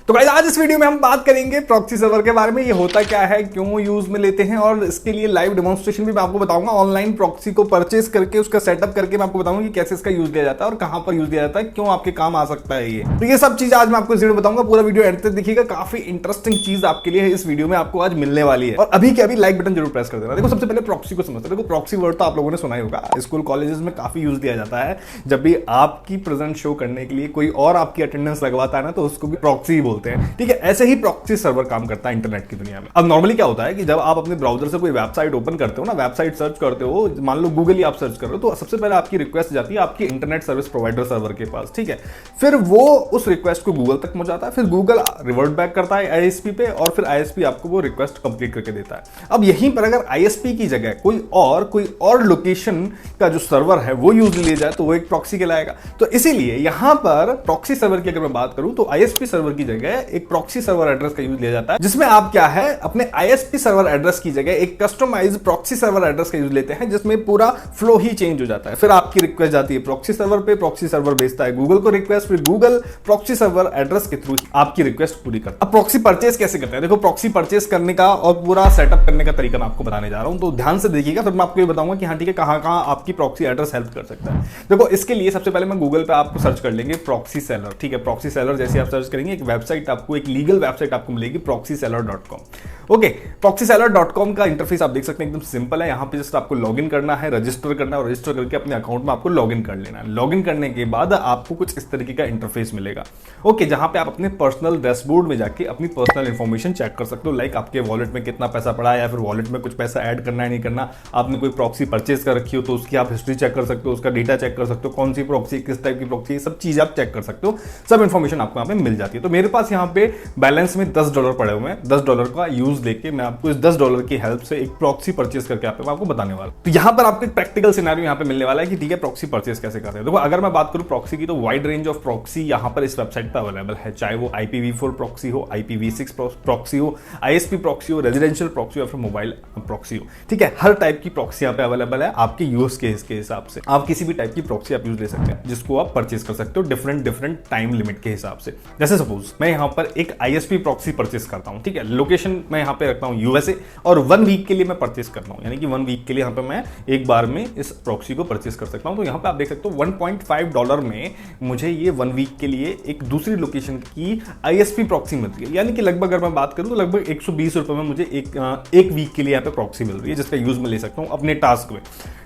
तो गाइस आज इस वीडियो में हम बात करेंगे प्रॉक्सी सर्वर के बारे में। ये होता क्या है, क्यों यूज में लेते हैं, और इसके लिए लाइव डेमोन्स्ट्रेशन भी मैं आपको बताऊंगा। ऑनलाइन प्रॉक्सी को परचेस करके उसका सेटअप करके मैं आपको बताऊंगा कि कैसे इसका यूज लिया जाता है और कहां पर यूज लिया जाता है, क्यों आपके काम आ सकता है ये। तो ये सब चीज आज मैं आपको इस वीडियो में बताऊंगा। पूरा वीडियो एंड तक देखिएगा, काफी इंटरेस्टिंग चीज आपके लिए इस वीडियो में आपको आज मिलने वाली है। और अभी के अभी लाइक बटन जरूर प्रेस कर देना। देखो सबसे पहले प्रॉक्सी को समझते हैं। देखो प्रॉक्सी वर्ड तो आप लोगों ने सुना ही होगा, स्कूल कॉलेजेस में काफी यूज दिया जाता है। जब भी आपकी प्रेजेंट शो करने के लिए कोई और आपकी अटेंडेंस लगवाता है ना, तो उसको भी प्रॉक्सी ही बोलते हैं। ठीक है, ऐसे ही प्रॉक्सी सर्वर काम करता है इंटरनेट की दुनिया में। अब नॉर्मली क्या होता है कि जब आप अपने ब्राउजर से कोई वेबसाइट ओपन करते हो ना, वेबसाइट सर्च करते हो, मान लो गूगल ही आप सर्च कर रहे हो, तो सबसे पहले आपकी रिक्वेस्ट जाती है आपकी इंटरनेट सर्विस प्रोवाइडर सर्वर के पास। ठीक है, फिर वो उस रिक्वेस्ट को गूगल तक पहुंचाता है, फिर गूगल रिवर्ट बैक करता है आईएसपी पे, और फिर आईएसपी आपको वो रिक्वेस्ट कंप्लीट करके देता है। अब यहीं पर अगर आईएसपी की जगह कोई और लोकेशन का जो सर्वर है वो यूज लिया जाए, तो वो एक प्रॉक्सी कहलाएगा। तो इसीलिए यहां पर प्रॉक्सी सर्वर की अगर मैं बात करूं, तो आईएसपी सर्वर की जगह एक प्रॉक्सी सर्वर एड्रेस का यूज लिया जाता है, जिसमें आप क्या है अपने आईएसपी सर्वर एड्रेस की जगह एक कस्टमाइज्ड प्रॉक्सी सर्वर एड्रेस का यूज लेते हैं, जिसमें पूरा फ्लो ही चेंज हो जाता है। फिर आपकी रिक्वेस्ट जाती है प्रॉक्सी सर्वर पे, प्रॉक्सी सर्वर भेजता है गूगल को रिक्वेस्ट, फिर गूगल प्रॉक्सी सर्वर एड्रेस के थ्रू आपकी रिक्वेस्ट पूरी करता है। अब प्रॉक्सी परचेस कैसे करते हैं? देखो प्रॉक्सी परचेस करने का और पूरा सेटअप करने का तरीका मैं आपको बताने जा रहा हूं, तो ध्यान से देखिएगा। फिर मैं आपको ये बताऊंगा कि हाँ ठीक है, कहां आपकी प्रॉक्सी एड्रेस हेल्प कर सकता है। देखो इसके लिए सबसे पहले मैं गूगल पे आपको सर्च कर लेंगे प्रॉक्सी सेलर। ठीक है, प्रॉक्सी सेलर जैसे आप सर्च करेंगे, एक वेबसाइट आपको, एक लीगल वेबसाइट आपको मिलेगी proxyseller.com। ओके, proxyseller.com का इंटरफेस आप देख सकते हैं, एकदम सिंपल है। यहां पे जस्ट आपको लॉगिन करना है, रजिस्टर करना है, और रजिस्टर करके अपने अकाउंट में आपको लॉगिन कर लेना है। लॉगिन करने के बाद आपको कुछ इस तरीके का इंटरफेस मिलेगा। ओके, जहां पे आप अपने पर्सनल डैशबोर्ड में जाके अपनी पर्सनल इंफॉर्मेशन चेक कर सकते हो, लाइक आपके वॉलेट में कितना पैसा पड़ा है, या फिर वॉलेट में कुछ पैसा ऐड करना है नहीं करना, आपने कोई प्रॉक्सी परचेज कर रखी हो तो उसकी आप हिस्ट्री चेक कर सकते हो, उसका डेटा चेक कर सकते हो, कौन सी प्रॉक्सी, किस टाइप की प्रॉक्सी, सब चीज आप चेक कर सकते हो। सब इंफॉर्मेशन आपको यहाँ पे मिल जाती है। तो मेरे पास यहाँ पे बैलेंस में $10 पड़े हुए हैं। $10 का यूज लेके मैं आपको इस $10 की हेल्प से एक प्रॉक्सी परचेज करके मैं आपको बताने वाला। तो यहाँ पर आपको एक प्रैक्टिकल सिनेरियो यहाँ पे मिलने वाला है कि ठीक है प्रॉक्सी परचेज कैसे करते हैं। देखो अगर मैं बात करूं प्रॉक्सी की, तो वाइड रेंज ऑफ प्रॉक्सी यहाँ पर इस वेबसाइट पर अवेलेबल है, चाहे वो IPv4 प्रॉक्सी हो, IPv6 प्रॉक्सी हो, ISP प्रॉक्सी हो, रेजिडेंशियल प्रॉक्सी हो, या फिर मोबाइल प्रॉक्सी हो। ठीक है, हर टाइप की प्रॉक्सी यहाँ पे अवेलेबल है। आपके यूज केस के हिसाब से आप किसी भी टाइप की प्रॉक्सी आप यूज ले सकते हैं, जिसको आप परचेज कर सकते हो डिफरेंट टाइम लिमिट के हिसाब से। जैसे सपोज मैं यहाँ पर एक ISP प्रॉक्सी परचेज करता हूँ। ठीक है, लोकेशन मैं यहाँ पे रखता हूँ USA, और 1 वीक के लिए मैं परचेज करता हूँ, यानी कि 1 वीक के लिए यहाँ पे मैं एक बार में इस प्रॉक्सी को परचेज कर सकता हूँ। तो यहाँ पे आप देख सकते हो $1.5 में मुझे ये 1 वीक के लिए एक दूसरी लोकेशन की ISP प्रॉक्सी मिल रही है, यानी कि लगभग अगर मैं बात करूँ तो लगभग $120 में मुझे एक वीक के लिए यहाँ पे प्रॉक्सी मिल रही है, जिसका यूज मैं ले सकता हूँ अपने टास्क में।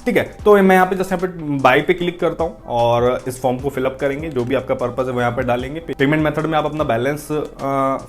ठीक है, तो मैं यहाँ पे जस्ट यहाँ पे बाय पे क्लिक करता हूँ, और इस फॉर्म को फिलअप करेंगे, जो भी आपका पर्पस है वो यहाँ पे डालेंगे। पेमेंट मेथड में आप अपना बैलेंस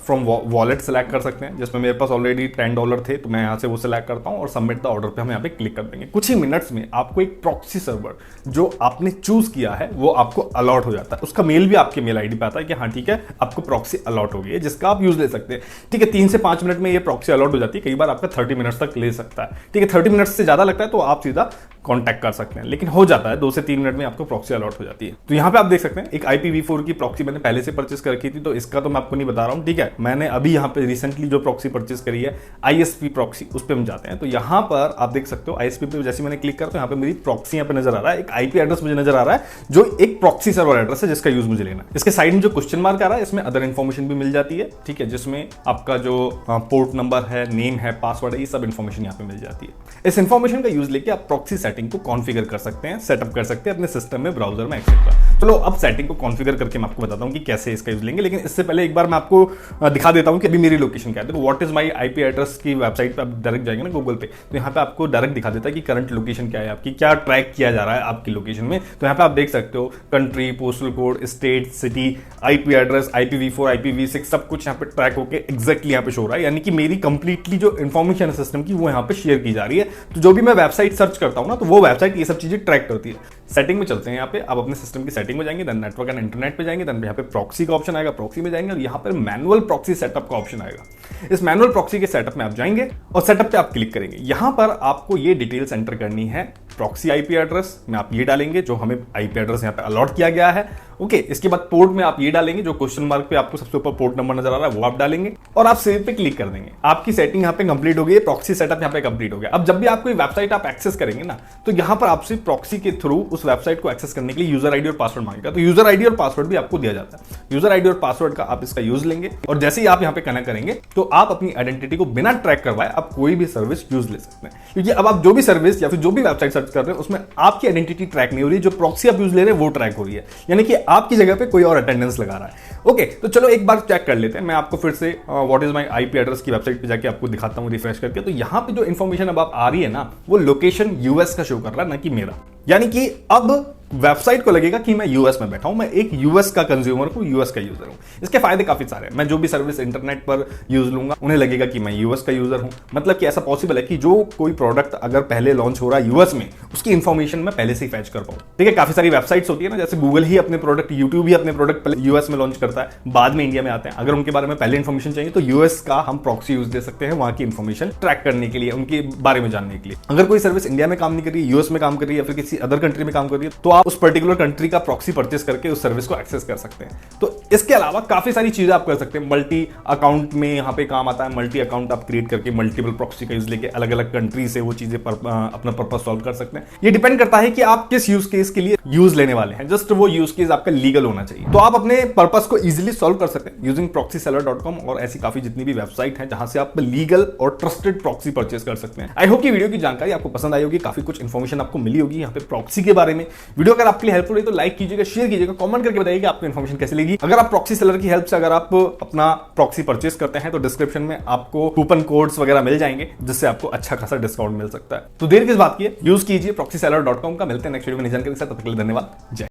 फ्रॉम वॉलेट सेलेक्ट कर सकते हैं, जिसमें मेरे पास ऑलरेडी $10 थे, तो मैं यहाँ से वो सिलेक्ट करता हूँ और सबमिट द ऑर्डर पे हम यहाँ पे क्लिक कर देंगे। कुछ ही मिनट्स में आपको एक प्रॉक्सी सर्वर जो आपने चूज किया है वो आपको अलॉट हो जाता है। उसका मेल भी आपके मेल आईडी पे आता है कि हाँ ठीक है आपको प्रॉक्सी अलॉट हो गई है, जिसका आप यूज ले सकते हैं। ठीक है, 3 से 5 मिनट में ये प्रॉक्सी अलॉट हो जाती है, कई बार आपका 30 मिनट्स तक ले सकता है। ठीक है, 30 मिनट्स से ज्यादा लगता है तो आप सीधा कॉन्टैक्ट कर सकते हैं, लेकिन हो जाता है 2 से 3 मिनट में आपको प्रॉक्सी अलॉट हो जाती है। तो यहाँ पे आप देख सकते हैं एक IPv4 की प्रॉक्सी मैंने पहले से परचेस कर रखी थी, तो इसका तो मैं आपको नहीं बता रहा हूँ। ठीक है, मैंने अभी यहाँ पे रिसेंटली जो प्रॉक्सी परचेस करी है ISP प्रॉक्सी, उस पर हम जाते हैं। तो यहाँ पर आप देख सकते हो ISP पे जैसे मैंने क्लिक करा तो यहाँ पे मेरी प्रॉक्सी यहाँ पे नजर आ रहा है, एक IP एड्रेस मुझे नजर आ रहा है जो एक प्रॉक्सी सर्वर एड्रेस है, जिसका यूज मुझे लेना है। इसके साइड में जो क्वेश्चन मार्क आ रहा है, इसमें अदर इन्फॉर्मेशन भी मिल जाती है। ठीक है, जिसमें आपका जो पोर्ट नंबर है, नेम है, पासवर्ड है, ये सब इन्फॉर्मेशन यहाँ पे मिल जाती है। इस इन्फॉर्मेशन का यूज लेके आप प्रॉक्सी सेटिंग को कॉन्फ़िगर कर सकते हैं, सेटअप कर सकते हैं अपने सिस्टम में, ब्राउजर में, एक्सेट्रा। चलो अब सेटिंग को कॉन्फ़िगर करके मैं आपको बताता हूं कि कैसे इसका यूज लेंगे, लेकिन इससे पहले एक बार मैं आपको दिखा देता हूं कि अभी मेरी लोकेशन क्या है। देखो what is my IP address की वेबसाइट पे आप डायरेक्ट जाएंगे ना गूगल पे, तो यहाँ पे आपको डायरेक्ट दिखा देता है कि करंट लोकेशन क्या है आपकी, क्या ट्रैक किया जा रहा है आपकी लोकेशन में। तो यहाँ पे आप देख सकते हो country, postal code, state, city, IP address, IPv4, IPv6 सब कुछ यहाँ पे ट्रैक होकर एग्जैक्टली यहाँ पे शो रहा है, यानी कि मेरी कंप्लीटली जो इन्फॉर्मेशन है सिस्टम की वो यहाँ पे शेयर की जा रही है। तो जो भी मैं वेबसाइट सर्च करता हूँ ना, तो वो वेबसाइट ये सब चीजें ट्रैक करती है। सेटिंग में चलते हैं, यहाँ पे आप अपने सिस्टम की सेटिंग में जाएंगे, देन नेटवर्क एंड इंटरनेट पे जाएंगे, देन यहाँ पे प्रॉक्सी का ऑप्शन आएगा, प्रॉक्सी में जाएंगे, और यहाँ पर मैनुअल प्रॉक्सी सेटअप का ऑप्शन आएगा। इस मैनुअल प्रॉक्सी के सेटअप में आप जाएंगे और सेटअप पे आप क्लिक करेंगे। यहाँ पर आपको ये डिटेल्स एंटर करनी है प्रॉक्सी आईपी एड्रेस में आप ये डालेंगे जो हमें आईपी एड्रेस यहाँ पे अलॉट किया गया है। ओके, इसके बाद पोर्ट में आप ये डालेंगे जो क्वेश्चन मार्क पे आपको सबसे ऊपर पोर्ट नंबर नजर आ रहा है वो आप डालेंगे और आप सेव पे क्लिक कर देंगे। आपकी सेटिंग यहाँ पे कंप्लीट हो गई है, प्रॉक्सी सेटअप यहाँ पे कंप्लीट हो गया। अब जब भी आप कोई वेबसाइट आप एक्सेस करेंगे ना, तो यहाँ पर आपसे प्रॉक्सी के थ्रू उस वेबसाइट को एक्सेस करने के लिए यूजर आईडी और पासवर्ड मांगेगा। तो यूजर आईडी और पासवर्ड भी आपको दिया जाता है। यूजर आईडी और पासवर्ड का आप इसका यूज लेंगे और जैसे ही आप यहाँ पे कनेक्ट करेंगे तो आप अपनी आइडेंटिटी को बिना ट्रैक करवाए आप कोई भी सर्विस यूज ले सकते हैं। क्योंकि अब आप जो भी सर्विस या फिर जो भी वेबसाइट सर्च कर रहे हैं उसमें आपकी आइडेंटिटी ट्रैक नहीं हो रही, जो प्रॉक्सी आप यूज ले रहे हैं वो ट्रैक हो रही है, यानी कि आपकी जगह पे कोई और अटेंडेंस लगा रहा है। ओके, तो चलो एक बार चेक कर लेते हैं। मैं आपको फिर से what is my IP address की वेबसाइट पे जाके आपको दिखाता हूं रिफ्रेश करके। तो यहां पे जो इंफॉर्मेशन अब आप आ रही है ना, वो लोकेशन यूएस का शो कर रहा है, ना कि मेरा। यानी कि अब वेबसाइट को लगेगा कि मैं यूएस में बैठा हूं, मैं एक यूएस का कंज्यूमर हूं, यूएस का यूजर हूं। इसके फायदे काफी सारे हैं। मैं जो भी सर्विस इंटरनेट पर यूज लूंगा उन्हें लगेगा कि मैं यूएस का यूजर हूं। मतलब कि ऐसा पॉसिबल है कि जो कोई प्रोडक्ट अगर पहले लॉन्च हो रहा है यूएस में, उसकी इंफॉर्मेशन मैं पहले से ही फैच कर पाऊं। ठीक है, काफी सारी वेबसाइट्स होती है ना, जैसे गूगल ही अपने प्रोडक्ट, यूट्यूब ही अपने प्रोडक्ट पहले यूएस में लॉन्च करता है, बाद में इंडिया में आते हैं। अगर उनके बारे में पहले इंफॉर्मेशन चाहिए तो यूएस का हम प्रॉक्सी यूज दे सकते हैं वहां की इंफॉर्मेशन ट्रैक करने के लिए, उनके बारे में जानने के लिए। अगर कोई सर्विस इंडिया में काम नहीं कर रही है, यूएस में काम कर रही है या फिर किसी अदर कंट्री में काम कर रही है, तो आप उस पर्टिकुलर कंट्री का प्रॉक्सी परचेस करके उस सर्विस को एक्सेस कर सकते हैं। तो इसके अलावा काफी सारी चीजें आप कर सकते हैं। मल्टी अकाउंट में यहां पे काम आता है। मल्टी अकाउंट आप क्रिएट करके मल्टीपल प्रॉक्सी का यूज लेके अलग अलग कंट्री से वो चीजें अपना पर्पस सॉल्व कर सकते हैं। ये डिपेंड करता है कि आप किस यूज केस के लिए यूज लेने वाले हैं। जस्ट वो यूज केस आपका लीगल होना चाहिए, तो आप अपने पर्पस को इजीली सॉल्व कर सकते हैं यूजिंग proxyseller.com और ऐसी काफी जितनी भी वेबसाइट है जहां से आप लीगल और ट्रस्टेड प्रॉक्सी परचेस कर सकते हैं। आई होप कि वीडियो की जानकारी आपको पसंद आई होगी, काफी कुछ इंफॉर्मेशन आपको मिली होगी यहाँ पे प्रॉक्सी के बारे में। वीडियो अगर आपके लिए हेल्पफुल है तो लाइक कीजिएगा, शेयर कीजिएगा, कमेंट करके बताइए कि आपको इन्फॉर्मेशन कैसे लगी। अगर आप प्रॉक्सी सेलर की हेल्प से अगर आप अपना प्रॉक्सी परचेस करते हैं तो डिस्क्रिप्शन में आपको कूपन कोड्स वगैरह मिल जाएंगे जिससे आपको अच्छा खासा डिस्काउंट मिल सकता है। तो देर किस बात की है, यूज कीजिए proxyseller.com का। मिलते हैं नेक्स्ट वीडियो में नई जानकारी के साथ, तब तक के लिए धन्यवाद। जय।